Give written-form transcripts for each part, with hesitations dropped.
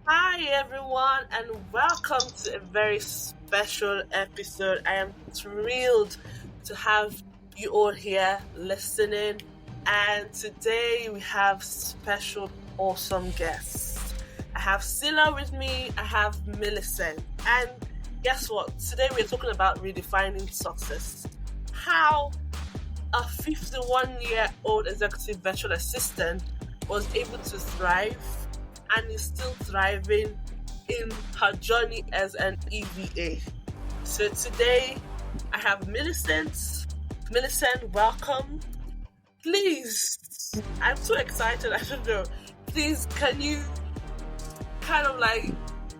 Hi, everyone, and welcome to a very special episode. I am thrilled to have you all here listening. And today we have special, awesome guests. I have Cylla with me, I have Millicent. And guess what? Today we're talking about redefining success. How a 51-year-old executive virtual assistant was able to thrive and is still thriving in her journey as an EVA. So today I have Millicent. Millicent, welcome. Please, I'm so excited. I don't know. Please, can you kind of like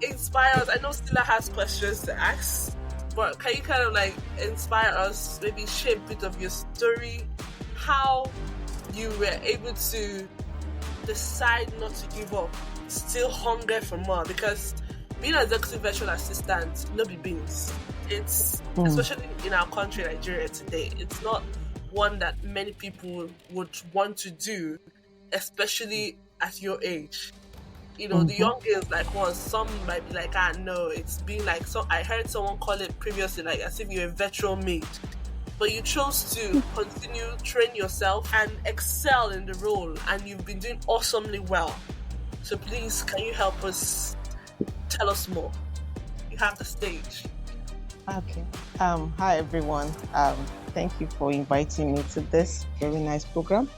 inspire us? I know Stella has questions to ask, but can you kind of like inspire us, maybe share a bit of your story, how you were able to decide not to give up, still hunger for more? Because being an executive virtual assistant, no be beans. It's especially in our country, Nigeria today, it's not one that many people would want to do, especially at your age. The Mm-hmm. young girls like one, some might be like, no, it's been like, so I heard someone call it previously, like as if you're a virtual maid. But you chose to continue, train yourself, and excel in the role, and you've been doing awesomely well. So please, can you help us tell us more? You have the stage. Okay. Hi everyone. Thank you for inviting me to this very nice program.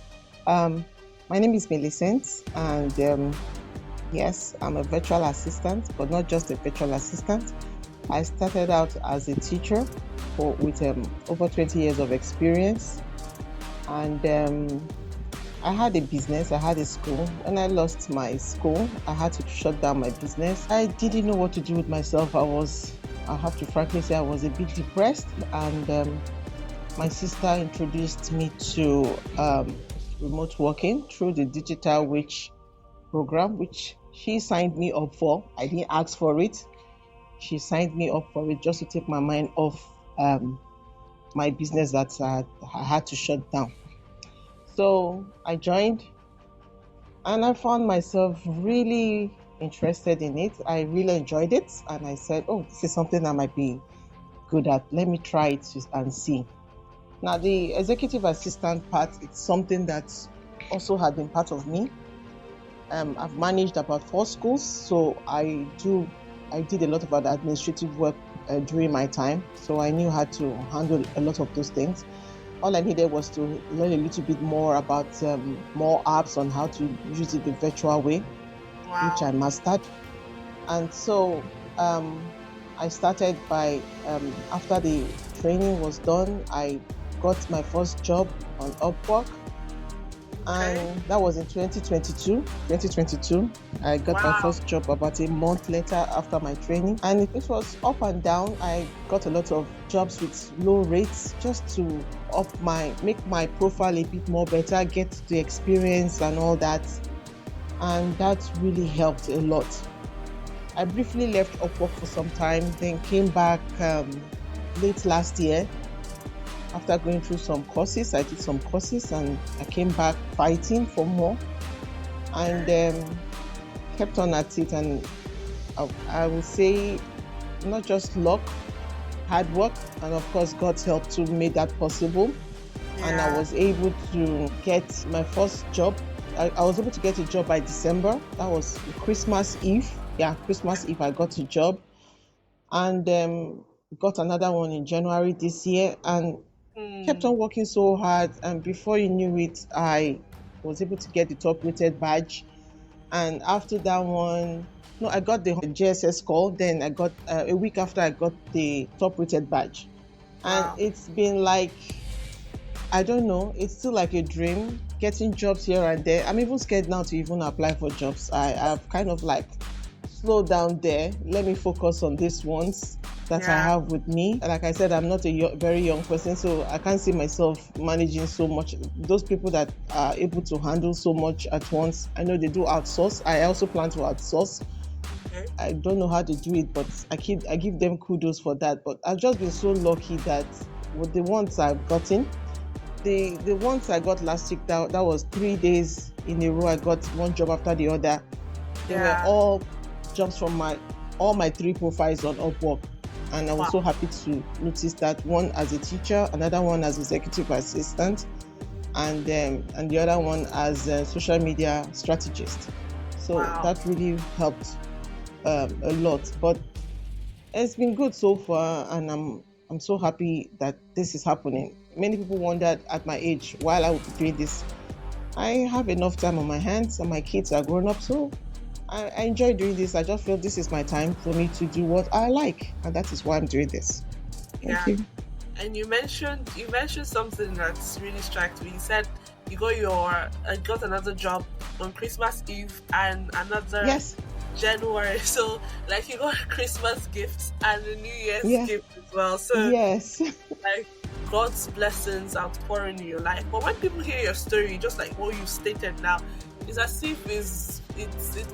Um, my name is Millicent, and yes, I'm a virtual assistant, but not just a virtual assistant. I started out as a teacher with over 20 years of experience, and I had a business, I had a school. When I lost my school, I had to shut down my business. I didn't know what to do with myself. I have to frankly say, I was a bit depressed. And my sister introduced me to remote working through the Digital Witch program, which she signed me up for. I didn't ask for it. She signed me up for it just to take my mind off my business that I had to shut down. So I joined, and I found myself really interested in it. I really enjoyed it, and I said, "Oh, this is something I might be good at. Let me try it and see." Now, the executive assistant part, it's something that also had been part of me. I've managed about 4 schools, so I did a lot of other administrative work during my time, so I knew how to handle a lot of those things. All I needed was to learn a little bit more about more apps on how to use it the virtual way, which I Wow. mastered. And so I started by, after the training was done, I got my first job on Upwork. Okay. And that was in 2022. 2022, I got my Wow. first job about a month later after my training. And it was up and down. I got a lot of jobs with low rates just to make my profile a bit more better, get the experience and all that. And that really helped a lot. I briefly left Upwork for some time, then came back late last year after going through some courses. I did some courses and I came back fighting for more, and Okay. kept on at it. And I will say, not just luck, hard work, and of course God's help too made that possible. And I Yeah. was able to get my first job. I was able to get a job by December. That was Christmas Eve. Yeah, Christmas Eve I got a job, and got another one in January this year, and kept Hmm. on working so hard. And before you knew it, I was able to get the top rated badge. And after that one, no, I got the JSS call. Then I got a week after, I got the top rated badge. And Wow. it's been like, I don't know, it's still like a dream, getting jobs here and there. I'm even scared now to even apply for jobs. I've kind of like slowed down there. Let me focus on these ones that I Yeah. have with me. Like I said, I'm not a very young person, so I can't see myself managing so much. Those people that are able to handle so much at once, I know they do outsource. I also plan to outsource. Okay. I don't know how to do it, but I give them kudos for that. But I've just been so lucky that with the ones I've gotten, the ones I got last week, that was 3 days in a row. I got one job after the other. They were Yeah. all jobs from all my three profiles on Upwork. And I was Wow. so happy to notice that one as a teacher, another one as executive assistant, and the other one as a social media strategist. So Wow. that really helped a lot. But it's been good so far, and I'm so happy that this is happening. Many people wondered at my age while I would be doing this. I have enough time on my hands, and my kids are grown up, so I enjoy doing this. I just feel this is my time for me to do what I like, and that is why I'm doing this. Thank Yeah. you. And you mentioned something that's really struck me. You said you got another job on Christmas Eve and another Yes, January. So like you got a Christmas gift and a New Year's yes, gift as well. So yes. like God's blessings outpouring in your life. But when people hear your story, just like what you stated now, it's as if it's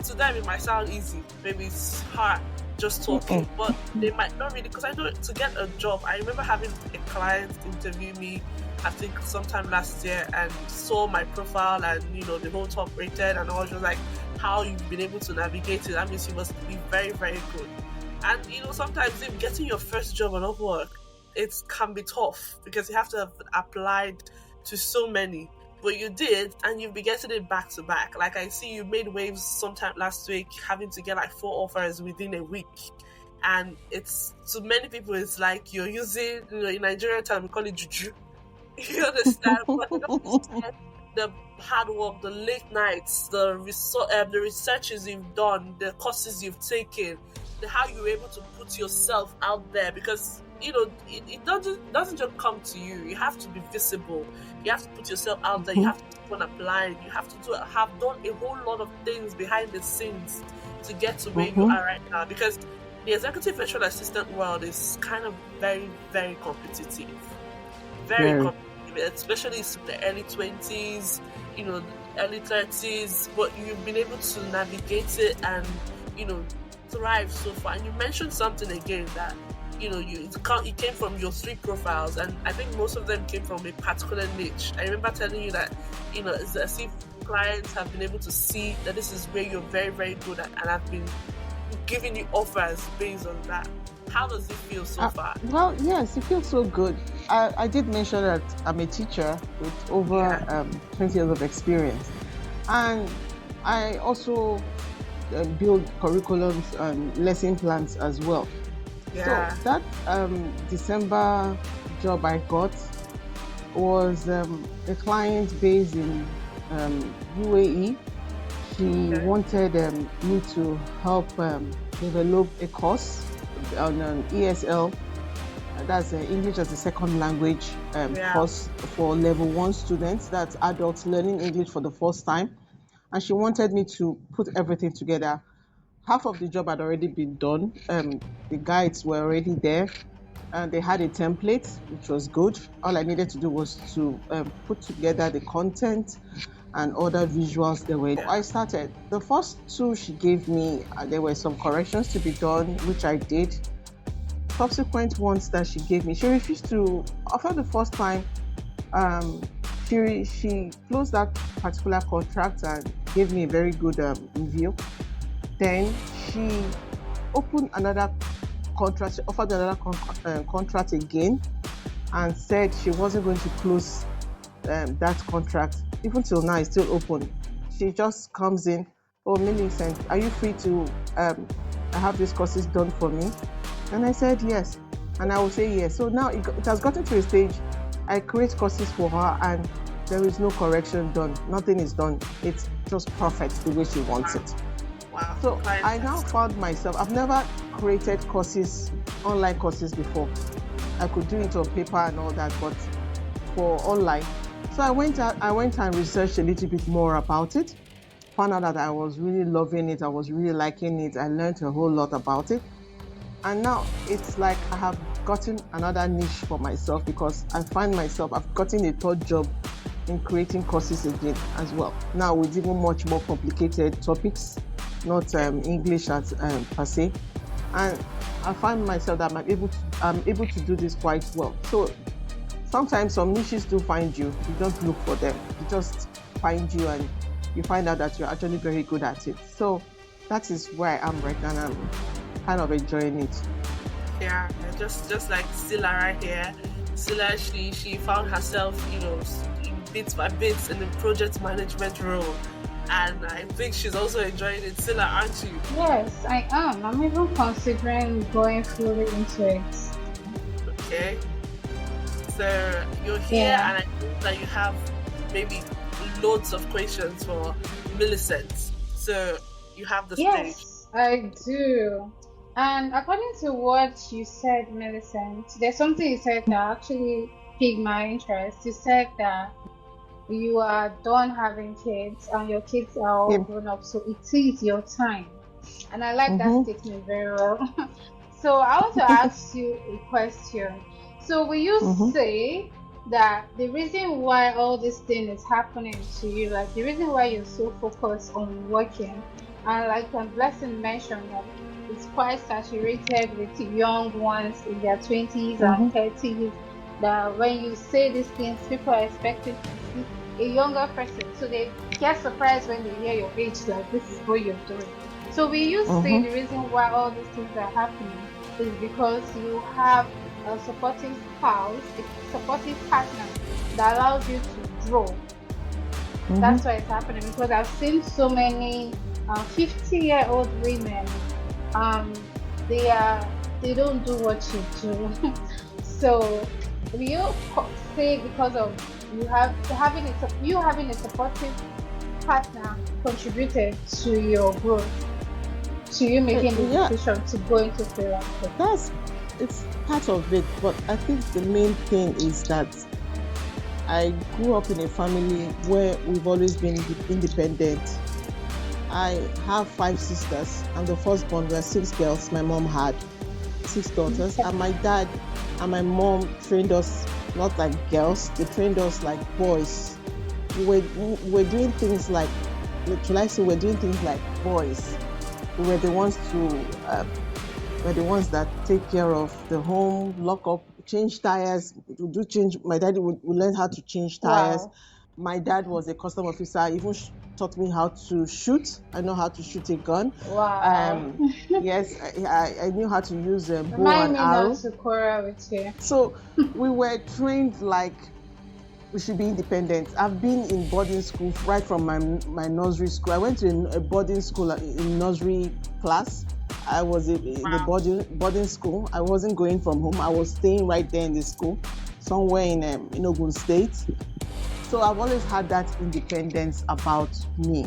to them it might sound easy. Maybe it's hard just talking, Mm-mm. but they might not really. Because I know to get a job, I remember having a client interview me. I think sometime last year and saw my profile and the whole top rated and I was just like, how you've been able to navigate it. That means you must be very, very good. And sometimes even getting your first job on Upwork, it can be tough because you have to have applied to so many. But you did, and you've been getting it back to back. Like I see you made waves sometime last week, having to get like 4 offers within a week. And it's to many people, it's like you're using, in Nigerian time, we call it juju. You understand? But they don't understand the hard work, the late nights, the researches you've done, the courses you've taken, how you were able to put yourself out there. Because it doesn't just come to you. You have to be visible. You have to put yourself out there. You have to keep on applying. You have to have done a whole lot of things behind the scenes to get to where you are right now. Because the executive virtual assistant world is kind of very, very competitive. Very Very. competitive, especially in the early 20s, early 30s, but you've been able to navigate it and, thrive so far. And you mentioned something again that, it came from your three profiles, and I think most of them came from a particular niche. I remember telling you that, it's as if clients have been able to see that this is where you're very, very good at, and have been giving you offers based on that. How does it feel so far? Well, yes, it feels so good. I did mention that I'm a teacher with over 20 years of experience. And I also build curriculums and lesson plans as well. Yeah. So that December job I got was a client based in UAE. She wanted me to help develop a course on an ESL, that's English as a second language course for level 1 students. That's adults learning English for the first time. And she wanted me to put everything together. Half of the job had already been done. The guides were already there. And they had a template, which was good. All I needed to do was to put together the content and other visuals there were. I started. The first two she gave me, there were some corrections to be done, which I did. Subsequent ones that she gave me, she refused to. After the first time, she closed that particular contract and gave me a very good review. Then she opened another contract, she offered another contract again, and said she wasn't going to close that contract. Even till now, it's still open. She just comes in, oh, Millicent, are you free to have these courses done for me? And I said yes, and I will say yes. So now it has gotten to a stage, I create courses for her and there is no correction done. Nothing is done. It's just perfect the way she wants it. Wow. So I now found myself, I've never created courses, online courses before. I could do it on paper and all that, but for online. So I went and researched a little bit more about it, found out that I was really loving it, I was really liking it, I learned a whole lot about it. And now it's like I have gotten another niche for myself, because I find myself, I've gotten a third job in creating courses again as well. Now with even much more complicated topics, not English as per se. And I find myself that I'm able to do this quite well. So sometimes some niches do find you. You don't look for them. They just find you and you find out that you're actually very good at it. So that is where I am right now, and I'm kind of enjoying it. Yeah, just like Cylla right here. Cylla, she found herself, bit by bit in the project management role, and I think she's also enjoying it. Cylla, aren't you? Yes, I am. I'm even considering going fully into it. Okay, so you're here, Yeah. and I think that you have maybe loads of questions for Millicent. So you have the stage. Yes, I do. And according to what you said, Millicent, there's something you said that actually piqued my interest. You said that you are done having kids and your kids are all Yeah. grown up, so it is your time. And I like that Mm-hmm. statement very well. So I want to ask you a question. So will you Mm-hmm. say that the reason why all this thing is happening to you, like the reason why you're so focused on working, and like Blessing mentioned that it's quite saturated with young ones in their 20s and Mm-hmm. 30s, that when you say these things, people are expecting to see a younger person. So they get surprised when they hear your age, like this is what you're doing. So will you say Mm-hmm. the reason why all these things are happening is because you have a supporting spouse, a supportive partner that allows you to grow? Mm-hmm. That's why it's happening, because I've seen so many 50-year-old women. They they don't do what you do. So will you say because of you having a supportive partner contributed to your growth, to you making the Yeah, decision to go into freelancing? that's it's part of it, but I think the main thing is that I grew up in a family where we've always been independent. I have 5 sisters. I'm the firstborn. There are 6 girls. My mom had 6 daughters, and my dad and my mom trained us not like girls. They trained us like boys. We were doing things like, should I say, we're doing things like boys. We were the ones to were the ones that take care of the home, lock up, change tires. We do change. My daddy would learn how to change tires. Wow. My dad was a custom officer. Even taught me how to shoot. I know how to shoot a gun. Wow. Um, yes, I knew how to use a bow Remind and me not arrow. to quarrel with you. So we were trained like we should be independent. I've been in boarding school right from my nursery school. I went to a boarding school in nursery class. I was in the Wow. boarding school. I wasn't going from home. I was staying right there in the school, somewhere in Ogun State. So I've always had that independence about me.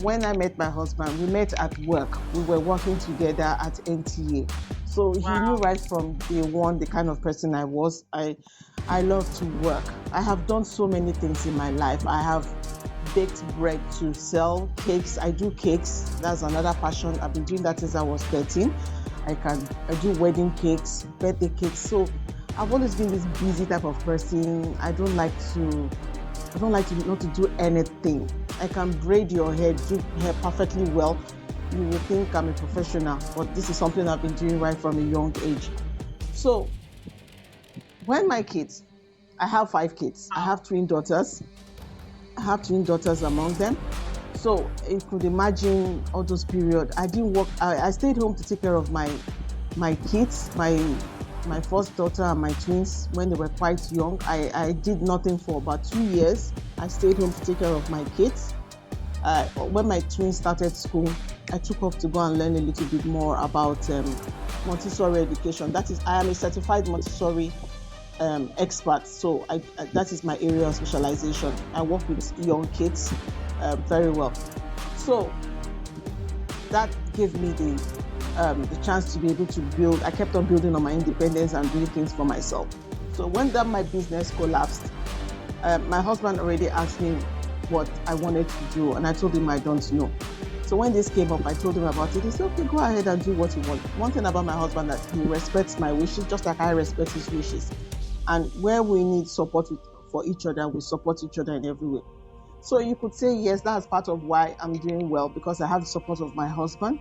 When I met my husband, we met at work. We were working together at NTA. So he knew Wow. right from day one the kind of person I was. I love to work. I have done so many things in my life. I have baked bread to sell, cakes. I do cakes. That's another passion. I've been doing that since I was 13. I do wedding cakes, birthday cakes. So I've always been this busy type of person. I don't like to not to do anything. I can braid your hair, do hair perfectly well. You will think I'm a professional, but this is something I've been doing right from a young age. So when my kids, I have 5 kids. I have twin daughters. I have twin daughters among them. So you could imagine all those periods. I didn't work. I stayed home to take care of my kids, my first daughter and my twins when they were quite young. I did nothing for about 2 years. I stayed home to take care of my kids. When my twins started school, I took off to go and learn a little bit more about Montessori education. That is, I am a certified Montessori expert, so that is my area of specialization. I work with young kids very well. So that gave me the chance to be able to build. I kept on building on my independence and doing things for myself. So when my business collapsed, my husband already asked me what I wanted to do, and I told him I don't know. So when this came up, I told him about it. He said, okay, go ahead and do what you want. One thing about my husband is that he respects my wishes, just like I respect his wishes. And where we need support for each other, we support each other in every way. So you could say, yes, that's part of why I'm doing well, because I have the support of my husband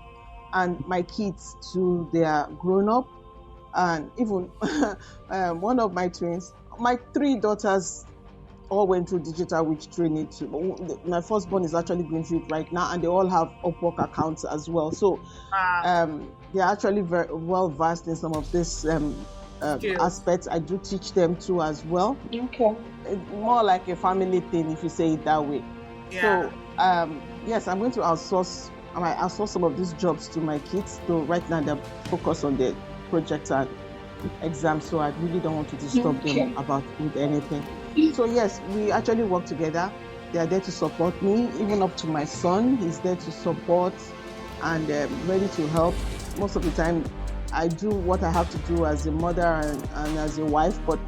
and my kids too. They are grown up, and even one of my twins, my 3 daughters all went through digital witch training too. My firstborn is actually going through it right now, and they all have Upwork accounts as well. So they're actually very well versed in some of this Skills. aspects. I do teach them too as well. Okay. It's more like a family thing, if you say it that way. Yeah. So yes, I'm going to outsource. I might outsource some of these jobs to my kids. Though right now they're focused on their projects and exams, so I really don't want to disturb them with anything. So yes, we actually work together. They are there to support me, even up to my son. He's there to support and ready to help. Most of the time, I do what I have to do as a mother and as a wife, but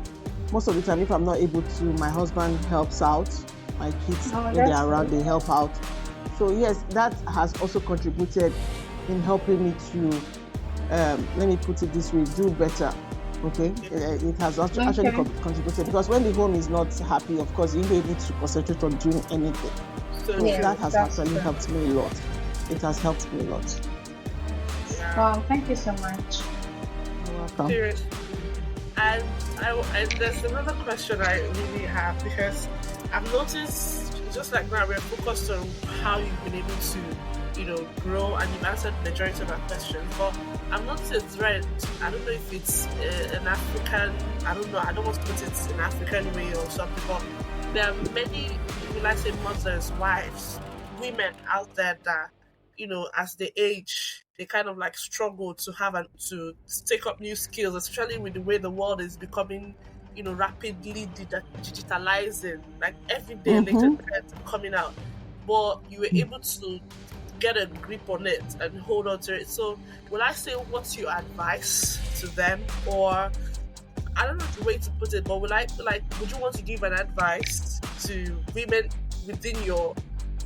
most of the time, if I'm not able to, my husband helps out. My kids, when they're around, they help out. So yes, that has also contributed in helping me to, let me put it this way, do better. Okay, it has actually contributed, because when the home is not happy, of course, you're able to concentrate on doing anything. So that has actually helped me a lot. It has helped me a lot. Wow, thank you so much. You're welcome. Serious. And there's another question I really have, because I've noticed, just like now, we're focused on how you've been able to, grow, and you've answered the majority of our questions. But I've noticed it's right. I don't know if it's an African, I don't know, I don't want to put it in African way or something, but there are many, will I say, mothers, wives, women out there that, as they age, they kind of like struggle to take up new skills, especially with the way the world is becoming, rapidly digitalizing. Like every day, later trends coming out, but you were able to get a grip on it and hold on to it. So, will I say, what's your advice to them, or I don't know the way to put it, but would you want to give an advice to women within your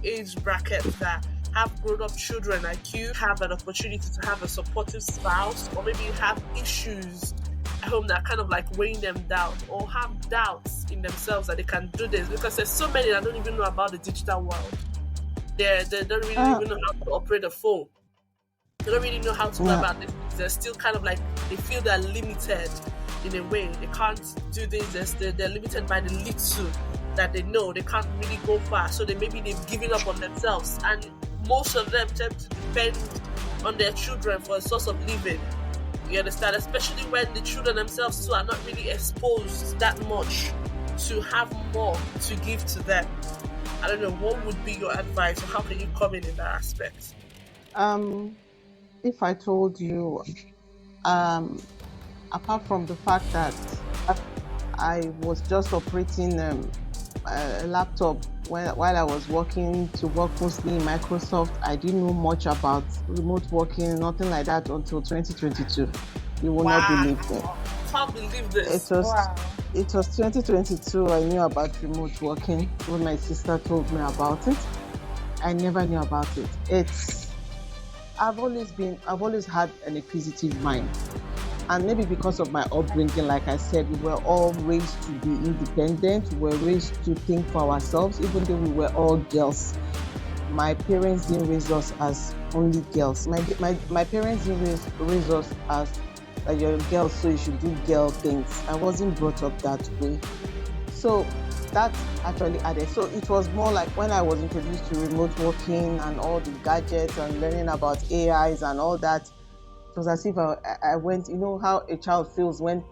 age bracket that have grown-up children like you, have an opportunity to have a supportive spouse, or maybe have issues at home that are kind of like weighing them down, or have doubts in themselves that they can do this? Because there's so many that don't even know about the digital world. They don't really even know how to operate a phone. They don't really know how to go about this. They're still kind of like, they feel they're limited in a way. They can't do this. They're limited by the little that they know. They can't really go far. So they've given up on themselves. And most of them tend to depend on their children for a source of living. You understand? Especially when the children themselves too are not really exposed that much to have more to give to them. I don't know, what would be your advice, or how can you come in that aspect? If I told you, apart from the fact that I was just operating a laptop while I was working to work mostly in Microsoft, I didn't know much about remote working, nothing like that, until 2022. You will not believe me. I can't believe this. It was 2022 I knew about remote working when my sister told me about it. I never knew about it. I've always had an inquisitive mind. And maybe because of my upbringing, like I said, we were all raised to be independent. We were raised to think for ourselves, even though we were all girls. My parents didn't raise us as only girls. My parents didn't raise us as you're a girl, so you should do girl things. I wasn't brought up that way. So that actually added. So it was more like when I was introduced to remote working and all the gadgets and learning about AIs and all that, it was as if I went, how a child feels when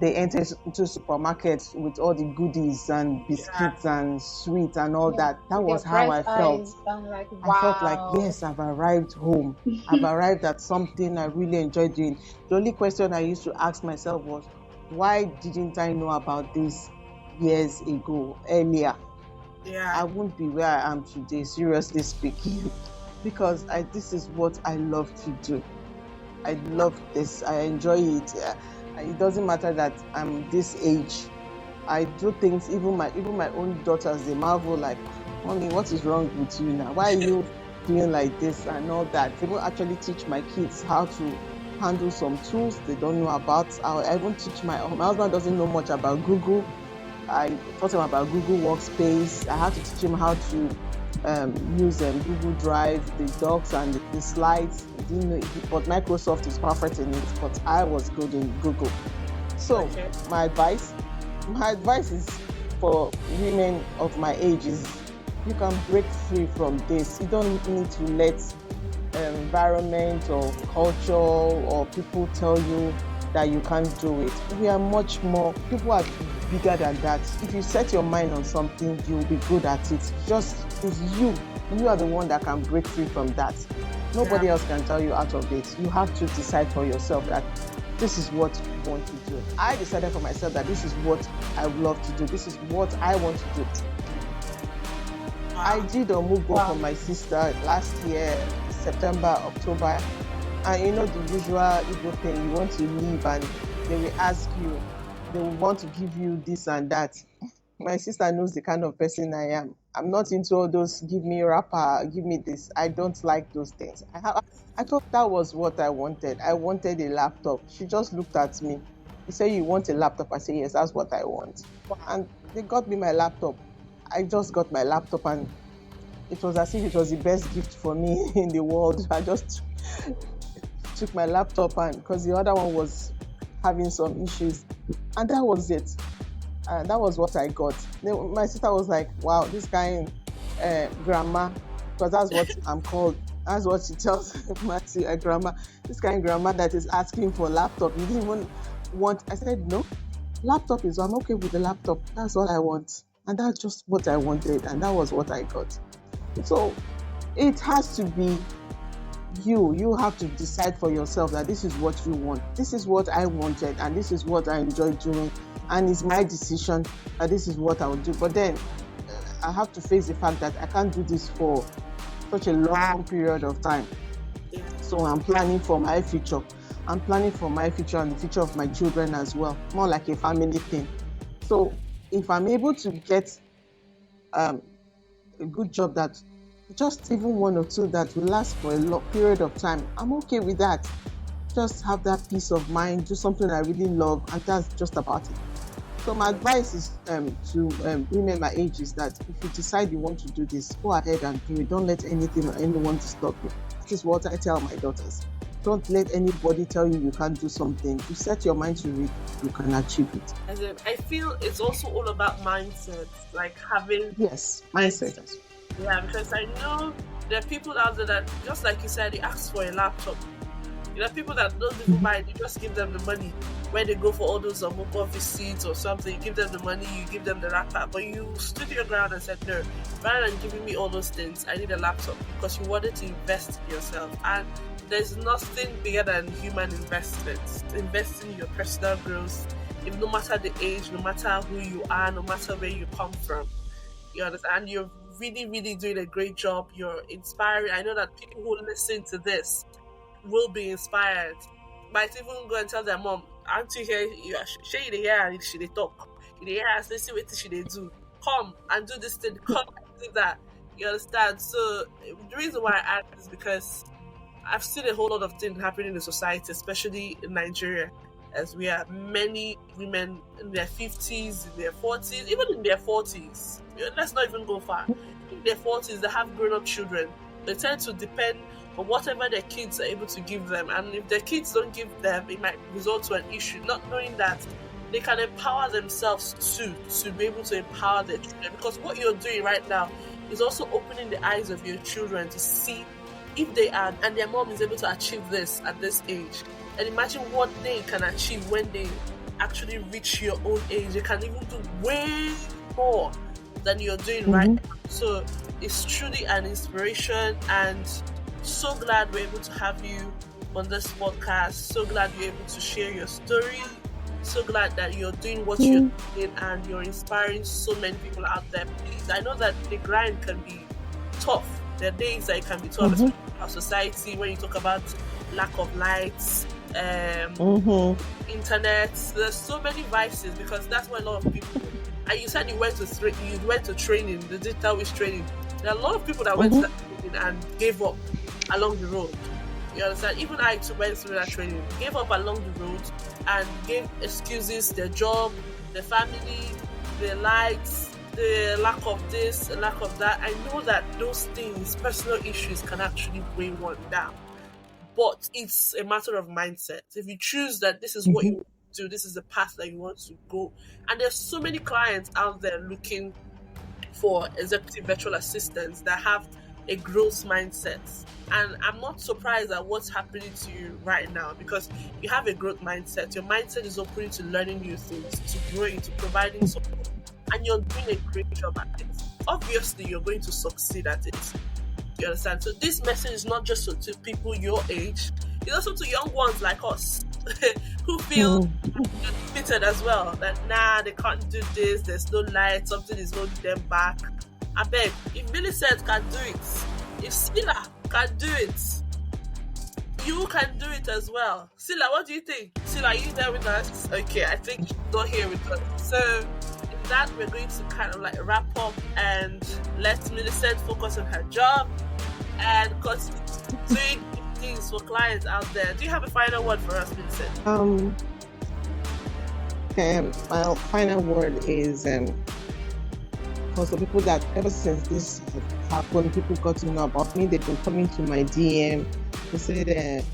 they enter into supermarkets with all the goodies and biscuits and sweets and all that. That was how I felt. Like, wow. I felt like, yes, I've arrived home. I've arrived at something I really enjoy doing. The only question I used to ask myself was, why didn't I know about this years ago, earlier? I wouldn't be where I am today, seriously speaking, because this is what I love to do. I love this. I enjoy it. It doesn't matter that I'm this age. I do things, even my own daughters, they marvel like, Mommy, what is wrong with you now? Why are you doing like this and all that? They will actually teach my kids how to handle some tools they don't know about. I even teach my husband doesn't know much about Google. I taught him about Google Workspace. I had to teach him how to use Google Drive, the docs and the slides. I didn't know it, but Microsoft is perfect in it, but I was good in Google. So my advice is for women of my age is you can break free from this. You don't need to let environment or culture or people tell you that you can't do it. We are much more, people are bigger than that. If you set your mind on something, you'll be good at it. Just it's you. You are the one that can break free from that. Nobody else can tell you out of it. You have to decide for yourself that this is what you want to do. I decided for myself that this is what I would love to do. This is what I want to do. I did a move for my sister last year, September, October. And you know the usual Igbo thing, you want to leave and they will ask you, they will want to give you this and that. My sister knows the kind of person I am. I'm not into all those give me wrapper, give me this. I don't like those things. I thought that was what I wanted. I wanted a laptop. She just looked at me. She said, "You want a laptop?" I said, "Yes, that's what I want." And they got me my laptop. I just got my laptop and it was as if it was the best gift for me in the world. I just took my laptop and because the other one was having some issues, and that was it. And that was what I got. Then my sister was like, "Wow, this kind grandma," because that's what I'm called. That's what she tells Matthew, a grandma. This kind of grandma that is asking for a laptop. You didn't even want. I said, "No, laptop is. I'm okay with the laptop. That's all I want." And that's just what I wanted, and that was what I got. So it has to be you. You have to decide for yourself that this is what you want. This is what I wanted, and this is what I enjoy doing. And it's my decision that this is what I will do. But then I have to face the fact that I can't do this for such a long period of time. So I'm planning for my future. I'm planning for my future and the future of my children as well. More like a family thing. So if I'm able to get a good job that just even one or two that will last for a long period of time, I'm okay with that. Just have that peace of mind, do something I really love, and that's just about it. So my advice is to women my age is that if you decide you want to do this, go ahead and do it. Don't let anything or anyone to stop you. That is what I tell my daughters. Don't let anybody tell you can't do something. You set your mind to it, you can achieve it. As in, I feel it's also all about mindset, like having mindset. Yeah, because I know there are people out there that, just like you said, they ask for a laptop. You know, people that don't even buy it, you just give them the money when they go for all those mobile visits or something. You give them the money, you give them the laptop, but you stood your ground and said, "No, rather than giving me all those things, I need a laptop," because you wanted to invest in yourself. And there's nothing bigger than human investments. Investing in your personal growth, if no matter the age, no matter who you are, no matter where you come from. You understand? You're really, really doing a great job. You're inspiring. I know that people who listen to this will be inspired. Might even go and tell their mom, "Auntie here, you are she dey hear and she dey talk. You dey hear and say, see what she dey do. Come and do this thing. Come and do that." You understand? So the reason why I ask is because I've seen a whole lot of things happening in the society, especially in Nigeria, as we have many women in their 50s, in their 40s, even in their 40s. Let's not even go far. In their 40s, they have grown-up children. They tend to depend on whatever their kids are able to give them. And if their kids don't give them, it might result to an issue, not knowing that they can empower themselves too, to be able to empower their children. Because what you're doing right now is also opening the eyes of your children to see if they are, and their mom is able to achieve this at this age. And imagine what they can achieve when they actually reach your own age. They can even do way more than you're doing right now. So it's truly an inspiration, and so glad we're able to have you on this podcast. So glad you're able to share your story. So glad that you're doing what you're doing and you're inspiring so many people out there. Please, I know that the grind can be tough. There are days that it can be tough, especially in our society, when you talk about lack of lights, internet. There's so many vices, because that's why a lot of people. And you said you went to training, the digital witch training. There are a lot of people that went to that training and gave up along the road. You understand? Even I too went through that training, gave up along the road, and gave excuses: their job, their family, their lights, the lack of this, the lack of that. I know that those things, personal issues, can actually weigh one down. But it's a matter of mindset. If you choose that this is what you want do. This is the path that you want to go. And there's so many clients out there looking for executive virtual assistants that have a growth mindset. And I'm not surprised at what's happening to you right now, because you have a growth mindset. Your mindset is open to learning new things, to growing, to providing support, and you're doing a great job at it. Obviously, you're going to succeed at it. You understand? So this message is not just to people your age, it's also to young ones like us who feel defeated as well. That they can't do this, there's no light, something is holding them back. I beg, if Millicent can do it, if Cylla can do it, you can do it as well. Cylla, what do you think? Cylla, are you there with us? Okay, I think she's not here with us. So in that, we're going to kind of like wrap up and let Millicent focus on her job and continue doing things for clients out there. Do you have a final word for us, Millicent? My final word is for the people that ever since this happened, people got to know about me. They've been coming to my DM. They said,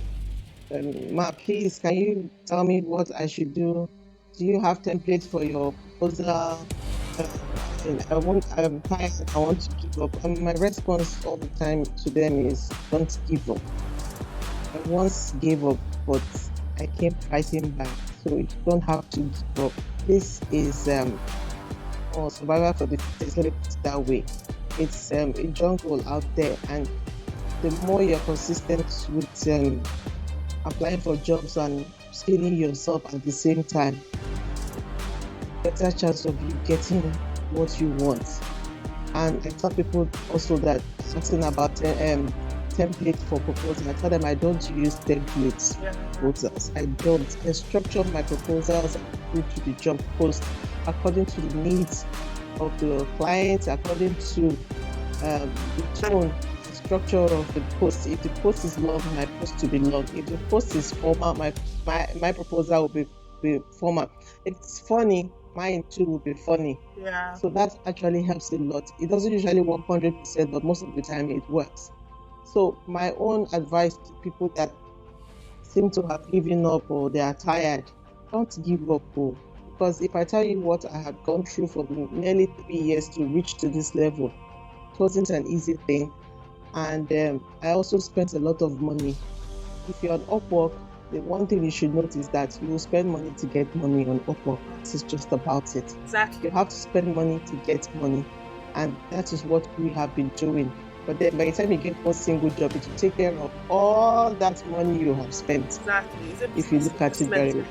Ma, please, can you tell me what I should do? Do you have templates for your proposal? I'm tired, I want to give up. And my response all the time to them is, don't give up. I once gave up, but I kept fighting back. So you don't have to give up. This is survival for the fittest, let me put it that way. It's a jungle out there, and the more you're consistent with applying for jobs and skilling yourself at the same time, better chance of you getting what you want. And I tell people also that something about template for proposals. I tell them I don't use templates proposals. I don't. I structure my proposals to the job post according to the needs of the client, according to the tone, the structure of the post. If the post is long, my post will be long. If the post is formal, my proposal will be formal. If it's funny, mine too will be funny. Yeah. So that actually helps a lot. It doesn't usually work 100%, but most of the time it works. So my own advice to people that seem to have given up or they are tired, don't give up. Because if I tell you what I had gone through for nearly 3 years to reach to this level, it wasn't an easy thing. And I also spent a lot of money. If you're on Upwork, the one thing you should note is that you will spend money to get money on Upwork. This is just about it. Exactly. You have to spend money to get money. And that is what we have been doing. But then by the time you get one single job, it will take care of all that money you have spent. Exactly. If you look at it very well.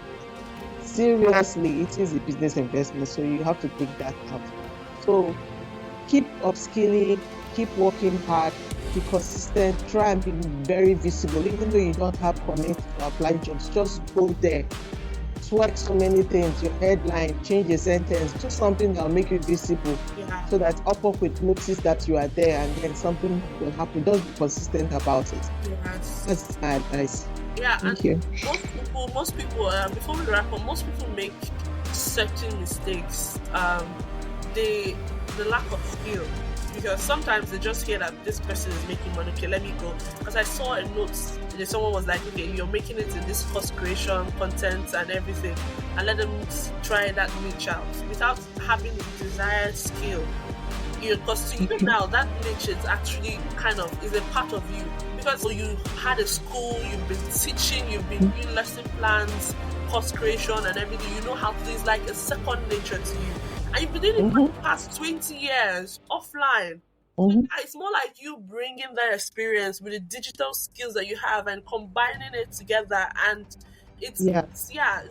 Seriously, it is a business investment, so you have to take that out. So keep upskilling, keep working hard, be consistent, try and be very visible. Even though you don't have connect to apply jobs, just go there. Twerk so many things, your headline, change your sentence, do something that will make you visible, so that Upwork will notice that you are there, and then something will happen. Just be consistent about it. Yes. That's my advice. Yeah, Thank and you. most people, before we wrap up, most people make certain mistakes. The lack of skill, because sometimes they just hear that this person is making money. Okay, let me go. Because I saw a note, someone was like, okay, you're making it in this course creation, content, and everything, and let them try that niche out without having the desired skill. Because to you now, that niche is actually kind of is a part of you, because you had a school, you've been teaching, you've been doing lesson plans, course creation, and everything. You know how things like a second nature to you, and you've been doing it for the past 20 years offline. It's more like you bringing that experience with the digital skills that you have and combining it together, and it's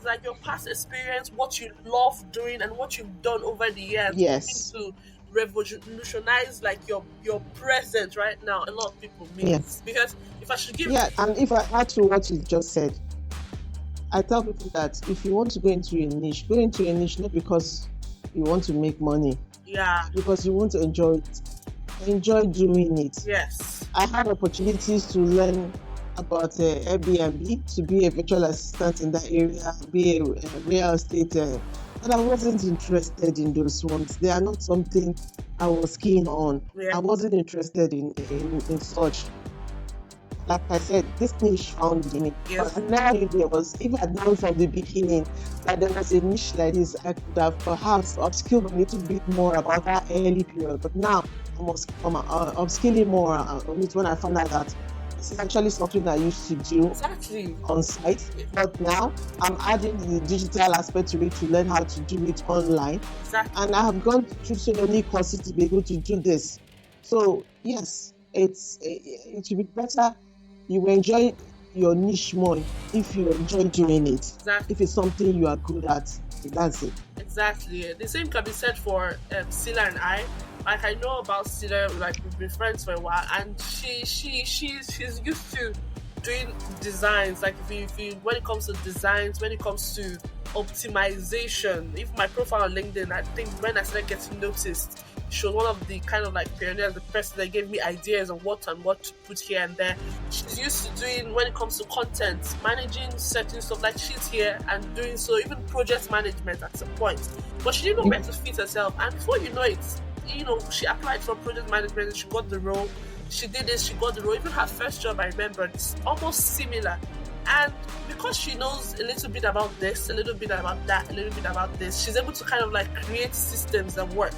like your past experience, what you love doing, and what you've done over the years to revolutionize like your present right now. A lot of people miss because if I should give and if I add to what you just said, I tell people that if you want to go into a niche not because you want to make money, because you want to enjoy it. Enjoy doing it. Yes. I had opportunities to learn about Airbnb, to be a virtual assistant in that area, be a real estate, and I wasn't interested in those ones. They are not something I was keen on. I wasn't interested in such. like I said, this niche found me. Yes. But now if there was, if I'd known from the beginning that there was a niche like this, I could have perhaps upskilled a little bit more about that early period. But now I'm upskilling more on it when I found out that this is actually something I used to do Exactly. on site. But now I'm adding the digital aspect to it to learn how to do it online. Exactly. And I have gone through so many courses to be able to do this. So yes, it should be better. You enjoy your niche more if you enjoy doing it. Exactly. If it's something you are good at, that's it. Exactly. The same can be said for Cylla and I. Like, I know about Cylla, like we've been friends for a while, and she's used to doing designs. Like if you when it comes to designs, when it comes to optimization, if my profile on LinkedIn, I think when I started getting noticed, she was one of the kind of like pioneers, the person that gave me ideas on what to put here and there. She's used to doing, when it comes to content, managing certain stuff, like she's here and doing so, even project management at some point. But she didn't know where to fit herself, and before you know it, she applied for project management and she got the role. She did this, she got the role. Even her first job, I remember, it's almost similar. And because she knows a little bit about this, a little bit about that, a little bit about this, she's able to kind of like create systems that work.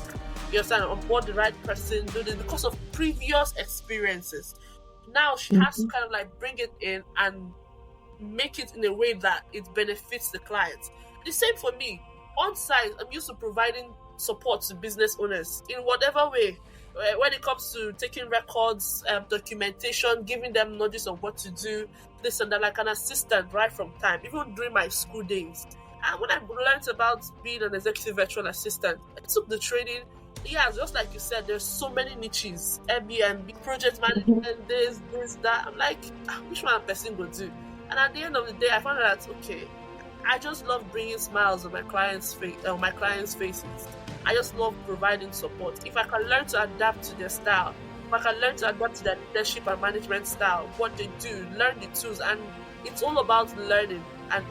You understand? Onboard the right person, do this because of previous experiences. Now she has to kind of like bring it in and make it in a way that it benefits the client. The same for me. On site, I'm used to providing support to business owners in whatever way. When it comes to taking records, documentation, giving them knowledge of what to do, this and that, like an assistant right from time, even during my school days. And when I learned about being an executive virtual assistant, I took the training. Yeah, just like you said, there's so many niches, Airbnb, project management, this, that. I'm like, which one a person go do? And at the end of the day, I found out that, okay, I just love bringing smiles on my clients' faces. I just love providing support. If I can learn to adapt to their style, if I can learn to adapt to their leadership and management style, what they do, learn the tools, and it's all about learning and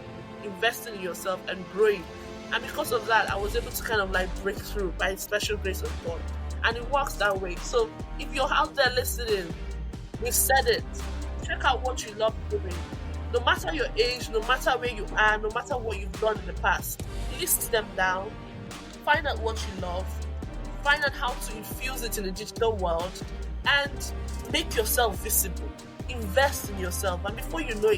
investing in yourself and growing. And because of that, I was able to kind of like break through by special grace of God. And it works that way. So if you're out there listening, we've said it. Check out what you love doing. No matter your age, no matter where you are, no matter what you've done in the past, list them down. Find out what you love, find out how to infuse it in the digital world, and make yourself visible. Invest in yourself, and before you know it,